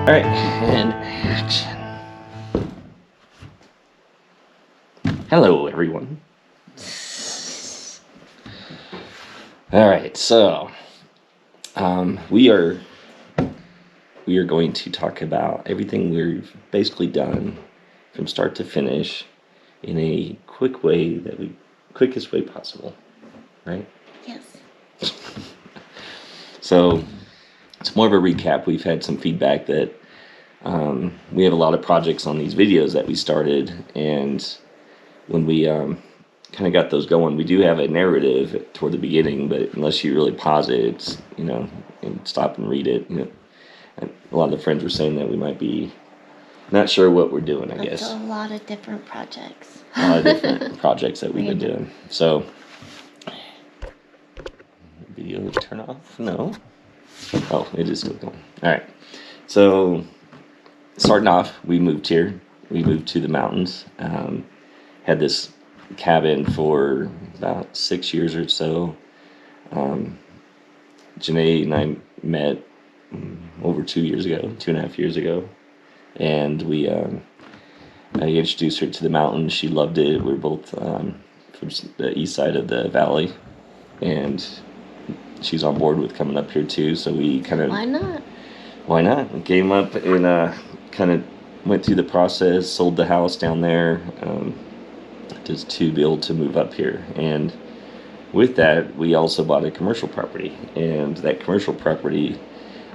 Alright, and action. Hello, everyone. Alright, so we are going to talk about everything we've basically done from start to finish in a quickest way possible, right? Yes. So it's more of a recap. We've had some feedback that we have a lot of projects on these videos that we started, and when we kind of got those going, we do have a narrative toward the beginning, but unless you really pause it, it's, and stop and read it, and a lot of the friends were saying that we might be not sure what we're doing, I guess. A lot of different projects. A lot of different projects that we've been doing. So, video turn off? No. Oh, it is still going. All right. So, starting off, we moved here. We moved to the mountains. Had this cabin for about 6 years or so. Janee and I met over 2 years ago, 2.5 years ago. And I introduced her to the mountains. She loved it. We're both from the east side of the valley. And she's on board with coming up here too. So we kind of... Why not? We came up and kind of went through the process, sold the house down there just to be able to move up here. And with that, we also bought a commercial property. And that commercial property,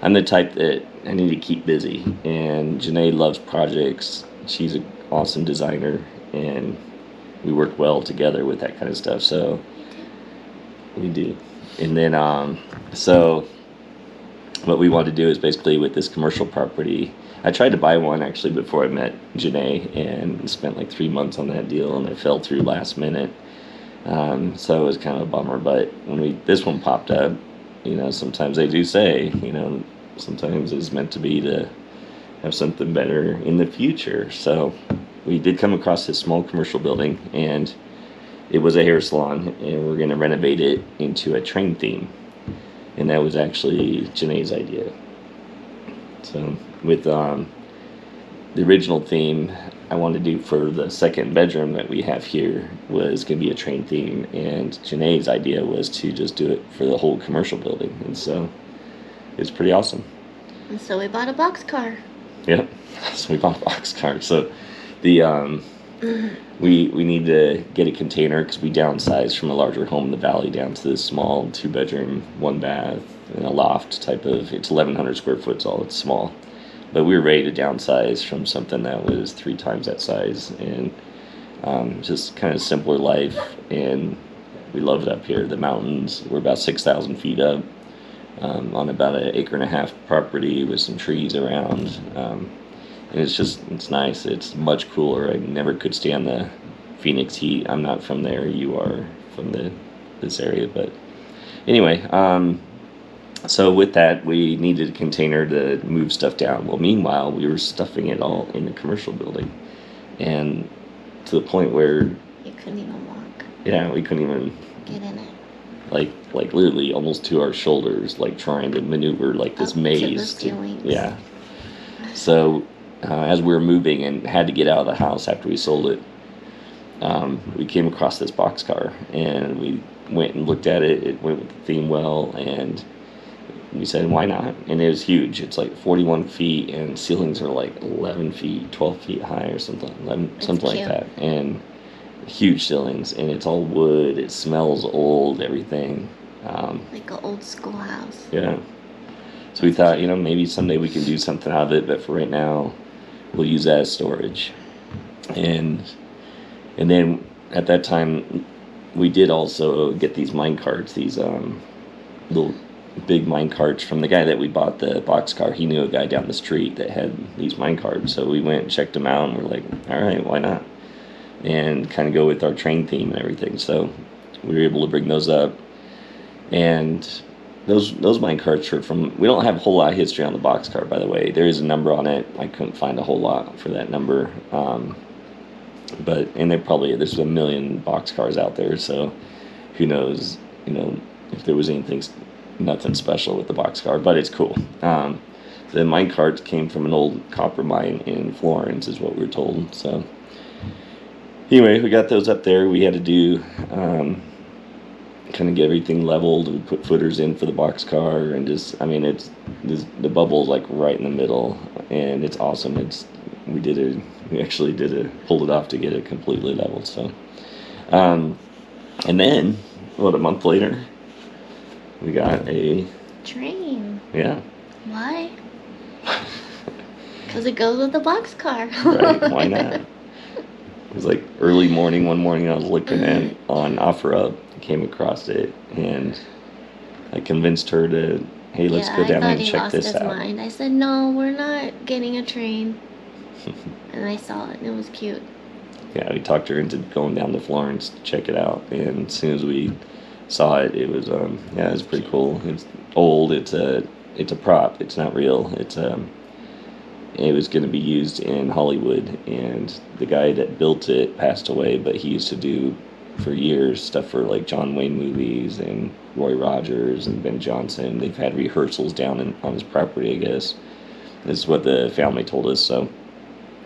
I'm the type that I need to keep busy. And Janee loves projects. She's an awesome designer. And we work well together with that kind of stuff. So we do. And then, so what we want to do is basically with this commercial property, I tried to buy one actually before I met Janee and spent like 3 months on that deal, and I fell through last minute. So it was kind of a bummer, but when this one popped up, sometimes they do say, sometimes it's meant to be to have something better in the future. So we did come across this small commercial building, and it was a hair salon, and we're going to renovate it into a train theme. And that was actually Janee's idea. So with the original theme I wanted to do for the second bedroom that we have here was going to be a train theme, and Janee's idea was to just do it for the whole commercial building. And so it's pretty awesome. And so we bought a boxcar. Yep. So we bought a boxcar. So the we need to get a container because we downsized from a larger home in the valley down to this small 2-bedroom, 1-bath, and a loft type of. It's 1,100 square foot, so it's small. But we were ready to downsize from something that was 3 times that size, and just kind of simpler life. And we love it up here. The mountains. We're about 6,000 feet up on about an 1.5 acre property with some trees around. And it's nice. It's much cooler. I never could stand the Phoenix heat. I'm not from there. You are from this area. But anyway, so with that, we needed a container to move stuff down. Well, meanwhile, we were stuffing it all in the commercial building. And to the point where... You couldn't even walk. Yeah, we couldn't even... Get in it. Like literally almost to our shoulders, like trying to maneuver like this maze. To the ceilings. Yeah. So... as we were moving and had to get out of the house after we sold it, we came across this boxcar, and we went and looked at it. It went with the theme well, and we said, why not? And it was huge. It's like 41 feet, and ceilings are like 11 feet, 12 feet high or something like that. And huge ceilings, and it's all wood. It smells old, everything. Like an old schoolhouse. Yeah. So we thought, maybe someday we can do something out of it, but for right now, we'll use that as storage. And then at that time, we did also get these minecarts, these little big minecarts from the guy that we bought the boxcar. He knew a guy down the street that had these minecarts, so we went and checked them out, and we're like, all right, why not? And kind of go with our train theme and everything. So we were able to bring those up, and those mine carts are from... We don't have a whole lot of history on the boxcar, by the way. There is a number on it. I couldn't find a whole lot for that number. And there's a million boxcars out there, so who knows, if there was nothing special with the boxcar, but it's cool. the minecart came from an old copper mine in Florence, is what we were told. So anyway, we got those up there. We had to do kind of get everything leveled. We put footers in for the boxcar, and just, I mean, the bubble's like right in the middle, and it's awesome. We actually pulled it off to get it completely leveled. So, and then a month later, we got a train. Yeah. Why? Because it goes with the boxcar. Right? Why not? It was like early morning. One morning, I was looking at on OfferUp, came across it, and I convinced her to, hey, let's go down and check this out. Mind. I said, no, we're not getting a train. And I saw it, and it was cute. Yeah, we talked her into going down to Florence to check it out, and as soon as we saw it, it was it was pretty cool. It's old. It's a prop. It's not real. It was going to be used in Hollywood, and the guy that built it passed away, but he used to do for years stuff for like John Wayne movies and Roy Rogers and Ben Johnson. They've had rehearsals down on his property, I guess. This is what the family told us. So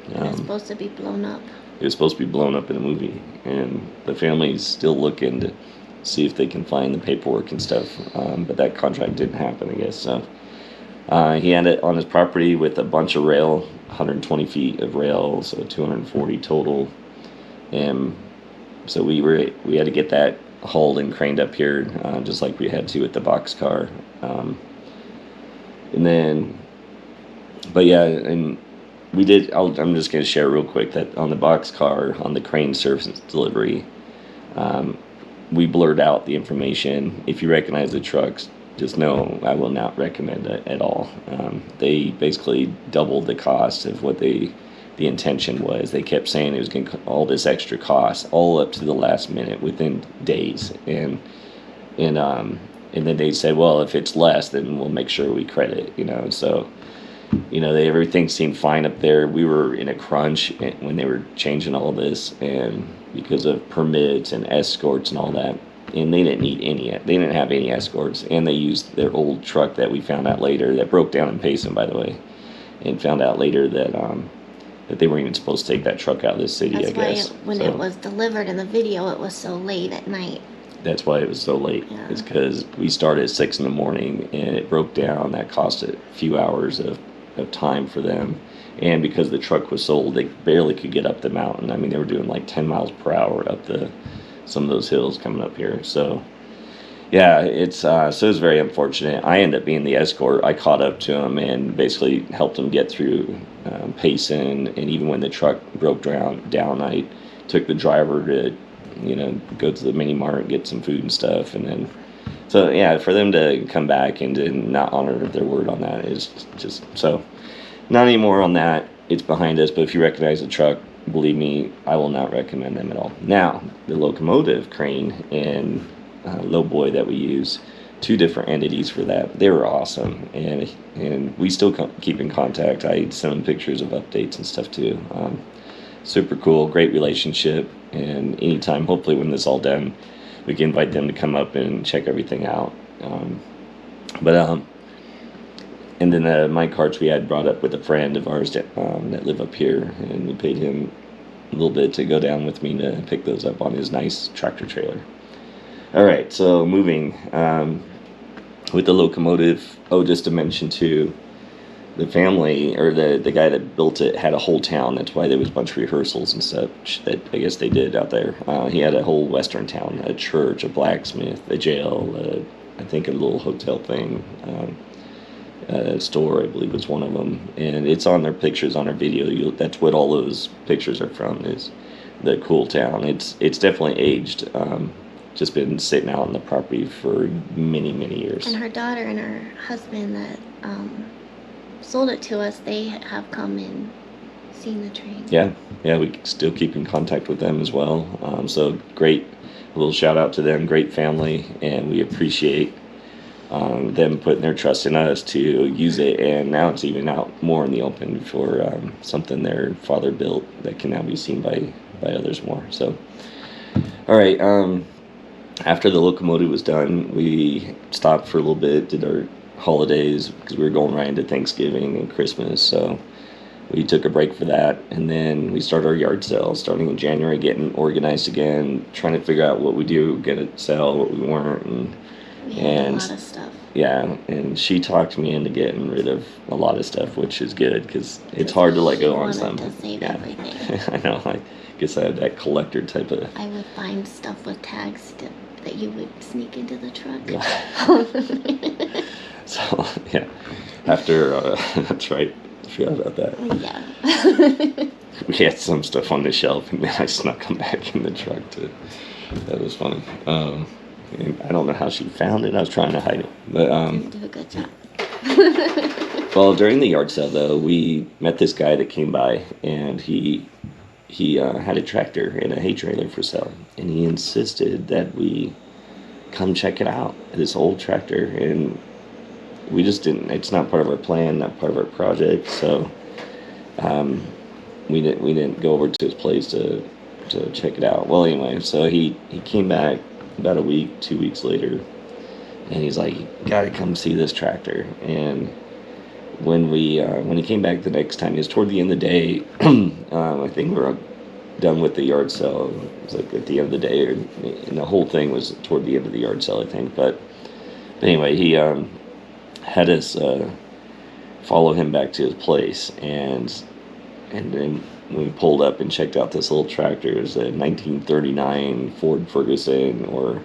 it's supposed to be blown up. It was supposed to be blown up in a movie, and the family's still looking to see if they can find the paperwork and stuff, but that contract didn't happen, I guess. So he had it on his property with a bunch of rail, 120 feet of rail, so 240 total. And so we had to get that hauled and craned up here, just like we had to with the boxcar. And then, but yeah, and we did. I'm just going to share real quick that on the boxcar, on the crane service delivery, we blurred out the information. If you recognize the trucks, just know I will not recommend it at all. They basically doubled the cost of what the intention was. They kept saying it was going to all this extra cost, all up to the last minute, within days, and then they said, well, if it's less, then we'll make sure we credit, So, everything seemed fine up there. We were in a crunch when they were changing all this, and because of permits and escorts and all that. And they didn't need any. They didn't have any escorts, and they used their old truck that we found out later that broke down in Payson, by the way, and found out later that that they weren't even supposed to take that truck out of the city. That's I guess when it was delivered in the video, it was so late at night. That's why it was so late. Yeah. It's because we started at 6 in the morning, and it broke down. That cost a few hours of time for them, and because the truck was sold, they barely could get up the mountain. I mean, they were doing like 10 miles per hour up some of those hills coming up here. So yeah, it's so it was very unfortunate. I ended up being the escort. I caught up to him and basically helped him get through Payson, and even when the truck broke down, I took the driver to go to the mini mart and get some food and stuff. And then so yeah, for them to come back and to not honor their word on that is just so. Not anymore on that. It's behind us. But if you recognize the truck, believe me, I will not recommend them at all. Now, the locomotive crane and lowboy that we use, 2 different entities for that. They were awesome, and we still keep in contact. I send them pictures of updates and stuff too. Super cool, great relationship, and anytime, hopefully when this is all done, we can invite them to come up and check everything out. And then the minecarts we had brought up with a friend of ours that live up here, and we paid him a little bit to go down with me to pick those up on his nice tractor trailer. All right, so moving with the locomotive. Oh, just to mention too, the family or the guy that built it had a whole town. That's why there was a bunch of rehearsals and such that I guess they did out there. He had a whole western town, a church, a blacksmith, a jail, I think a little hotel thing. Store, I believe, was one of them, and it's on their pictures on our video. That's what all those pictures are from, is the cool town. It's definitely aged, just been sitting out on the property for many years. And her daughter and her husband that sold it to us, they have come and seen the train. Yeah, we still keep in contact with them as well. So great, a little shout out to them. Great family, and we appreciate them putting their trust in us to use it, and now it's even out more in the open for something their father built that can now be seen by others more. So, all right, after the locomotive was done, we stopped for a little bit, did our holidays because we were going right into Thanksgiving and Christmas. So we took a break for that, and then we started our yard sale starting in January, getting organized again, trying to figure out what we do, get it sell, what we weren't, we had a lot of stuff. Yeah, and she talked me into getting rid of a lot of stuff, which is good because it's hard to let go on some. To save everything. I know. I guess I had that collector type of. I would find stuff with tags that you would sneak into the truck. So yeah, after that's right. I forgot about that. Yeah. We had some stuff on the shelf, and then I snuck them back in the truck. That was funny. I don't know how she found it. I was trying to hide it, but Didn't do a good job. Well, during the yard sale, though, we met this guy that came by, and he had a tractor and a hay trailer for sale, and he insisted that we come check it out. This old tractor, and we just didn't. It's not part of our plan, not part of our project, so we didn't go over to his place to check it out. Well, anyway, so he came back about a week, 2 weeks later, and he's like, "You gotta come see this tractor." And when he came back the next time, it was toward the end of the day. I think we were done with the yard sale. It was like at the end of the day, and the whole thing was toward the end of the yard sale, I think. But anyway, he had us follow him back to his place, and then we pulled up and checked out this little tractor. It was a 1939 Ford Ferguson or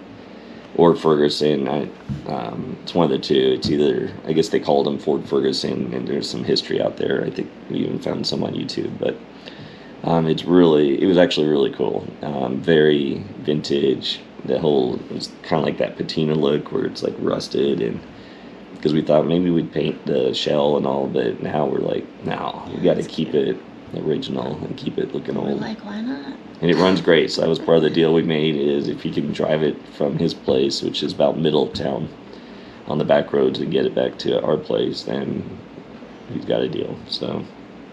Ferguson. It's one of the two. It's either, I guess they called them Ford Ferguson, and there's some history out there. I think we even found some on YouTube, but it was actually really cool. Very vintage. It was kind of like that patina look where it's like rusted, and because we thought maybe we'd paint the shell and all, but now we're like, no, we got to keep it original and keep it looking old. We're like, why not? And it runs great. So that was part of the deal we made, is if he can drive it from his place, which is about middle of town, on the back roads, and get it back to our place, then he's got a deal. So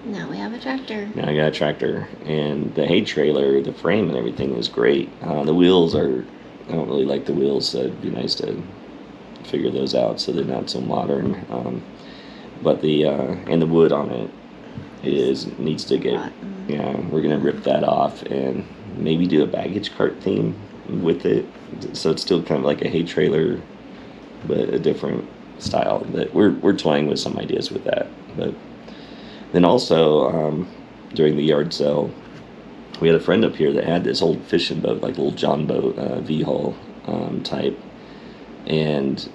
now we have a tractor. Now I got a tractor, and the hay trailer, the frame and everything is great. The wheels I don't really like the wheels, so it'd be nice to figure those out so they're not so modern. But the wood on it needs to get, we're gonna rip that off and maybe do a baggage cart theme with it, so it's still kind of like a hay trailer but a different style. But we're toying with some ideas with that. But then also during the yard sale, we had a friend up here that had this old fishing boat, like a little John boat, V-hull type, and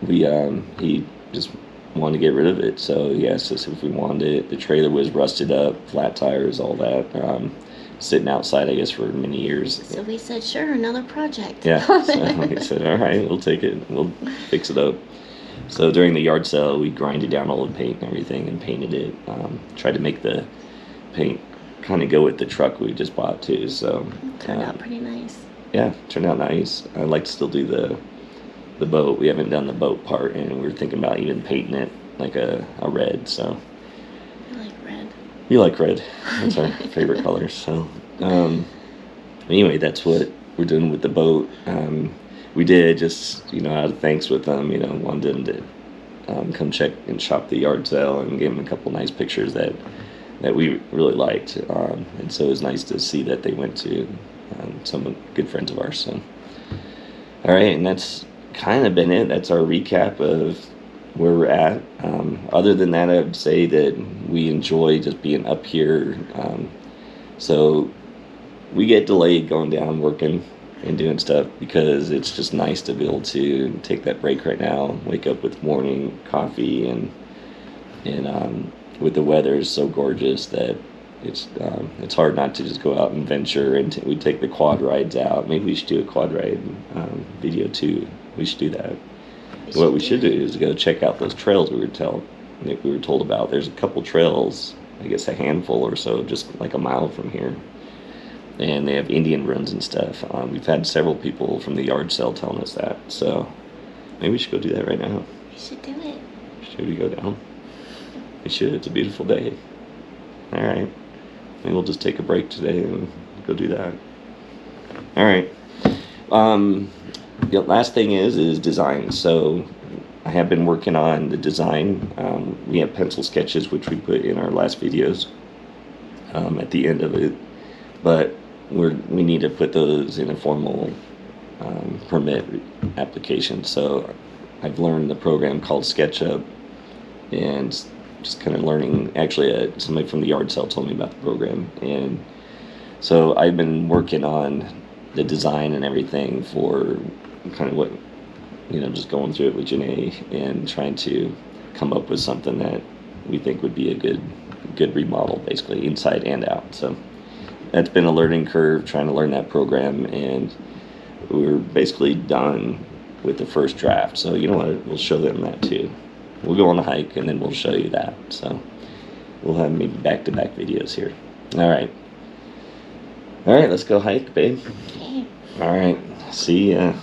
he just wanted to get rid of it, so he asked us if we wanted it. The trailer was rusted up, flat tires, all that, sitting outside, I guess, for many years. So we said, sure, another project. Yeah, so we said, all right, we'll take it, we'll fix it up. So during the yard sale, we grinded down all the paint and everything and painted it. Tried to make the paint kind of go with the truck we just bought too. So it turned out pretty nice. Yeah, turned out nice. I'd like to still do the boat. We haven't done the boat part, and we were thinking about even painting it like a red. So I like red. You like red. That's our favorite color. So anyway, that's what we're doing with the boat. We did just, out of thanks with them, wanted them to come check and shop the yard sale and give them a couple nice pictures that we really liked. And so it was nice to see that they went to some good friends of ours. So, all right, and that's kind of been it. That's our recap of where we're at. Other than that, I would say that we enjoy just being up here. So we get delayed going down, working and doing stuff, because it's just nice to be able to take that break right now, wake up with morning coffee, and with the weather is so gorgeous that it's hard not to just go out and venture. And we take the quad rides out. Maybe we should do a quad ride video too. We should do that. What we should do is go check out those trails we were told about. There's a couple trails, I guess a handful or so, just like a mile from here, and they have Indian runs and stuff. We've had several people from the yard sale telling us that, so maybe we should go do that right now. We should do it. Should we go down? We should. It's a beautiful day. All right. Maybe we'll just take a break today and go do that. All right. The last thing is design. So I have been working on the design. We have pencil sketches, which we put in our last videos at the end of it, but we need to put those in a formal permit application. So I've learned the program called SketchUp, and just kind of learning. Actually, somebody from the yard sale told me about the program, and so I've been working on the design and everything for kind of what, just going through it with Janee and trying to come up with something that we think would be a good remodel, basically inside and out. So that's been a learning curve, trying to learn that program, and we're basically done with the first draft. So you know what, we'll show them that too. We'll go on a hike and then we'll show you that. So we'll have maybe back-to-back videos here. All right, let's go hike, babe. Okay. All right, see ya.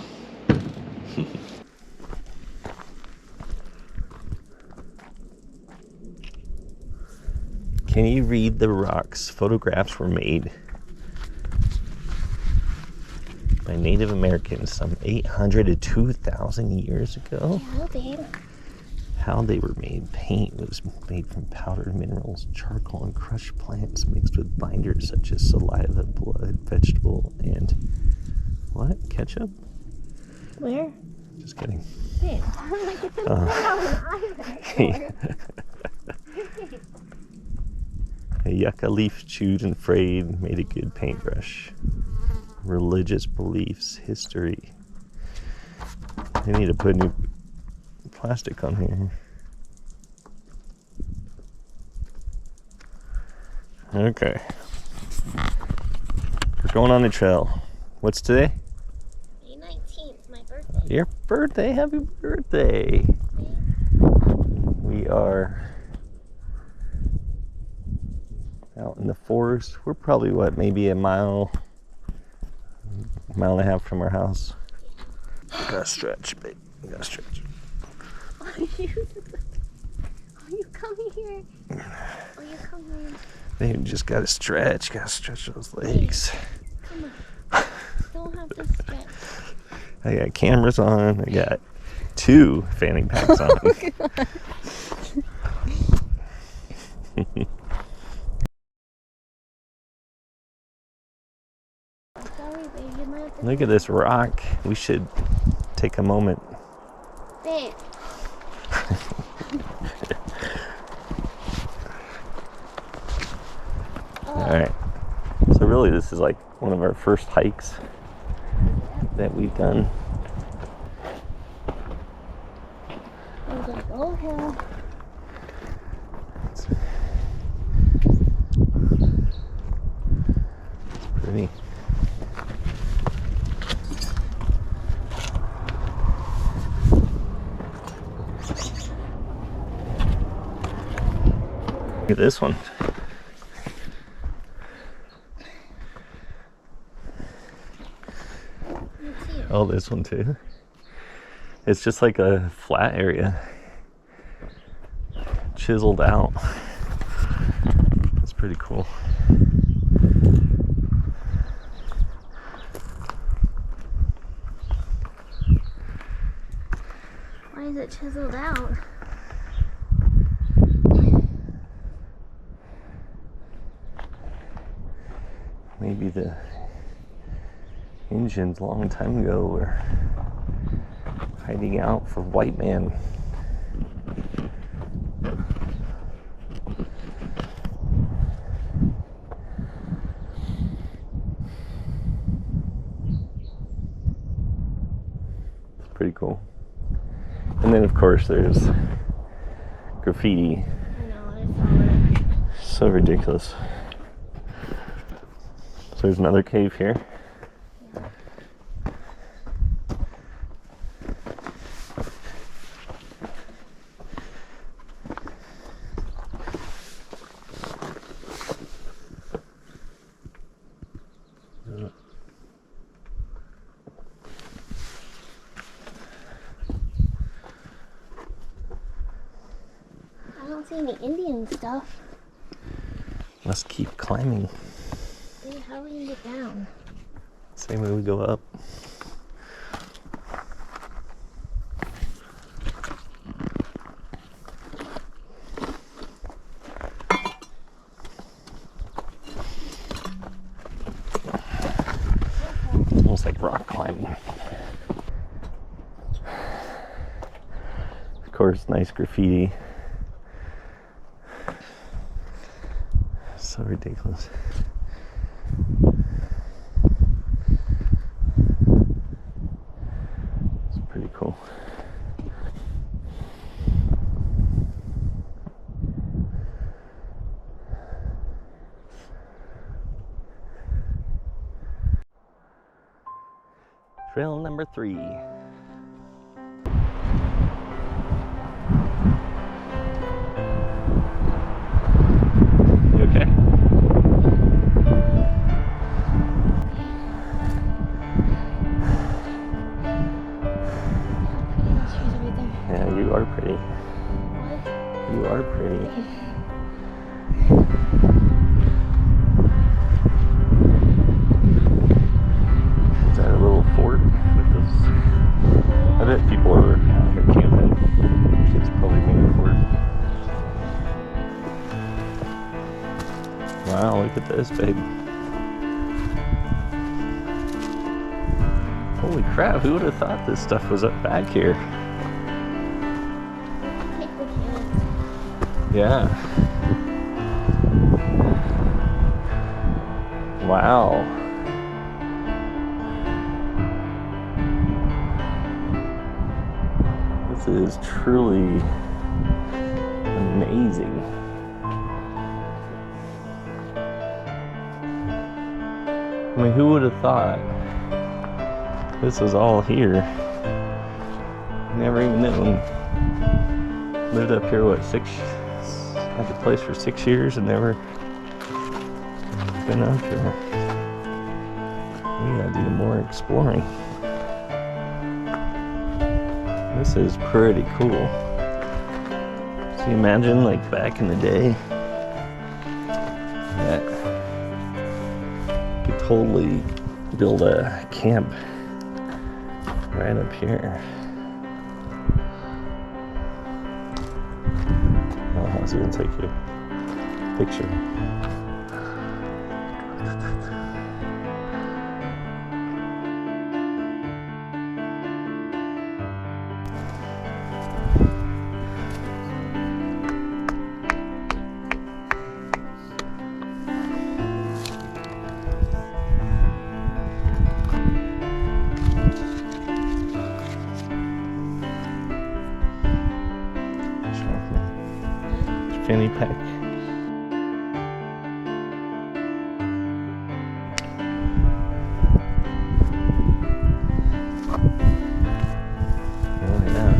Can you read the rocks? Photographs were made by Native Americans some 800 to 2,000 years ago. Yeah, babe. How they were made. Paint was made from powdered minerals, charcoal, and crushed plants mixed with binders such as saliva, blood, vegetable, and what? Ketchup? Where? Just kidding. Babe, I'm like, it's either. A yucca leaf chewed and frayed made a good paintbrush. Religious beliefs, history. I need to put new plastic on here. Okay. We're going on the trail. What's today? May 19th, my birthday. Your birthday. Happy birthday. We are out in the forest. We're probably maybe a mile and a half from our house. Gotta stretch, babe. Gotta stretch. Are you coming here? Are you coming here? Babe, just gotta stretch. Gotta stretch those legs. Come on. Don't have to stretch. I got cameras on. I got 2 fanny packs on. Sorry, babe. You might have to. Look at this rock. We should take a moment. Babe. Alright. So really this is like one of our first hikes that we've done. I'm gonna go hill. It's pretty. Look at this one. Oh, this one too. It's just like a flat area, chiseled out. It's pretty cool. Why is it chiseled out? Maybe the engines a long time ago were hiding out for white man. It's pretty cool. And then of course there's graffiti. I know, I saw it. So ridiculous. So there's another cave here. I don't see any Indian stuff. Let's keep climbing. Hey, how are we gonna get down? Same way we go up. time. Of course, nice graffiti. So ridiculous. It's pretty cool. Trail number 3. You okay? Yeah, you are pretty. What? You are pretty. Is that a little fort with this? I bet people are out here camping. Kids probably made a fort. Wow, look at this, babe. Holy crap, who would have thought this stuff was up back here? Take the kids. Yeah. Wow. This is truly amazing. I mean, who would have thought this was all here? Never even known. Lived up here, what, had the place for 6 years and never been out here. We gotta do more exploring. This is pretty cool. So you imagine, like, back in the day, that you could totally build a camp right up here. Oh, I was gonna take a picture. Fanny pack. Oh yeah.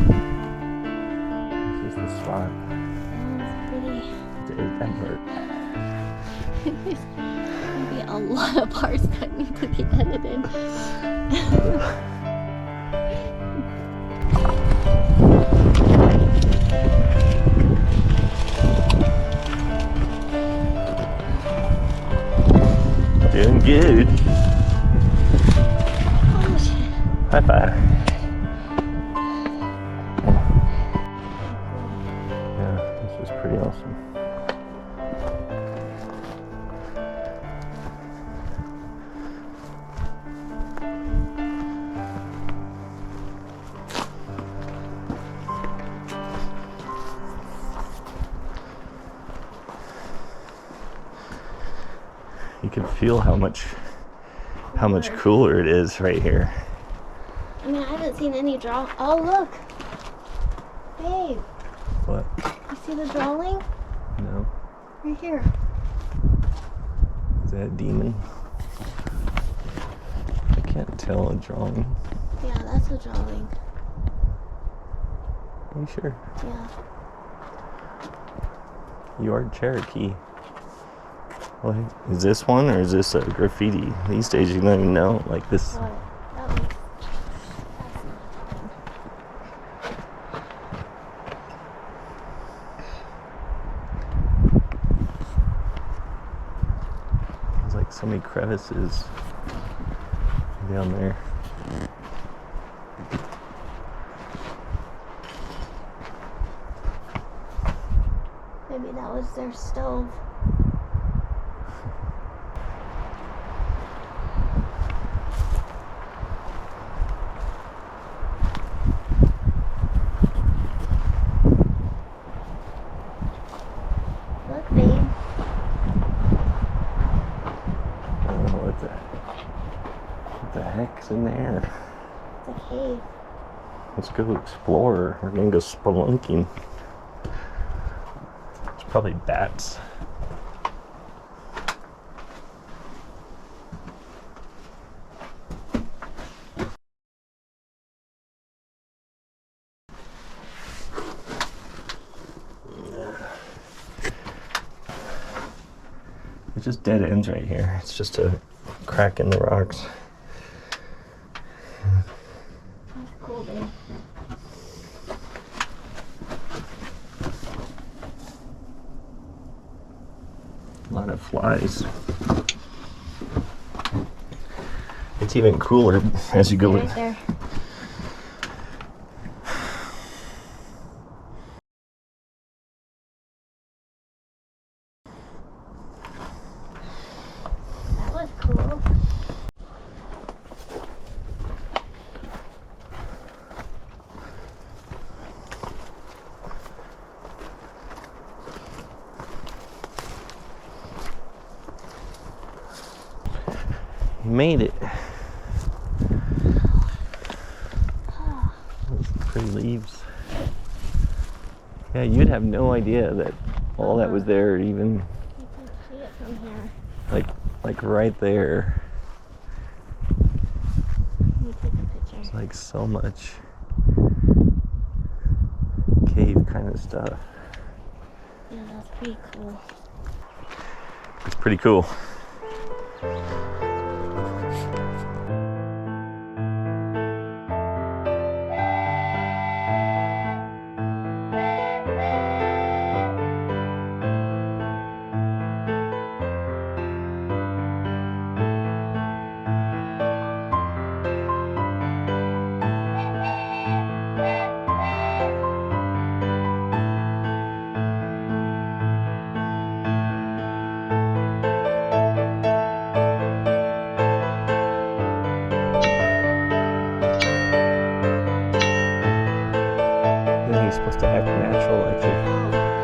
This is the spot. That's pretty. Did that hurt? There's gonna be a lot of parts that need to be edited. Doing good. Oh shit. High five. Yeah, this is pretty awesome. You can feel how much cooler it is right here. I mean, I haven't seen any draw. Oh, look. Babe. What? You see the drawing? No. Right here. Is that a demon? I can't tell a drawing. Yeah, that's a drawing. Are you sure? Yeah. You are Cherokee. What? Is this one or is this a graffiti? These days you don't even know. Like this. What? That one's... There's like so many crevices down there. Maybe that was their stove. Babe, Oh, what the heck's in there? it's a cave. Let's go explore. We're gonna go spelunking. It's probably bats. It's just dead ends right here. It's just a crack in the rocks. That's cool, babe. A lot of flies. It's even cooler as you go Right in. there. That was cool. Made it. Those pretty leaves. Yeah, you'd have no idea that all that was there, even You can see it from here. like right there. Let me take a picture. It's like so much cave kind of stuff. Yeah, that's pretty cool. It's pretty cool. Then he's supposed to act natural like you.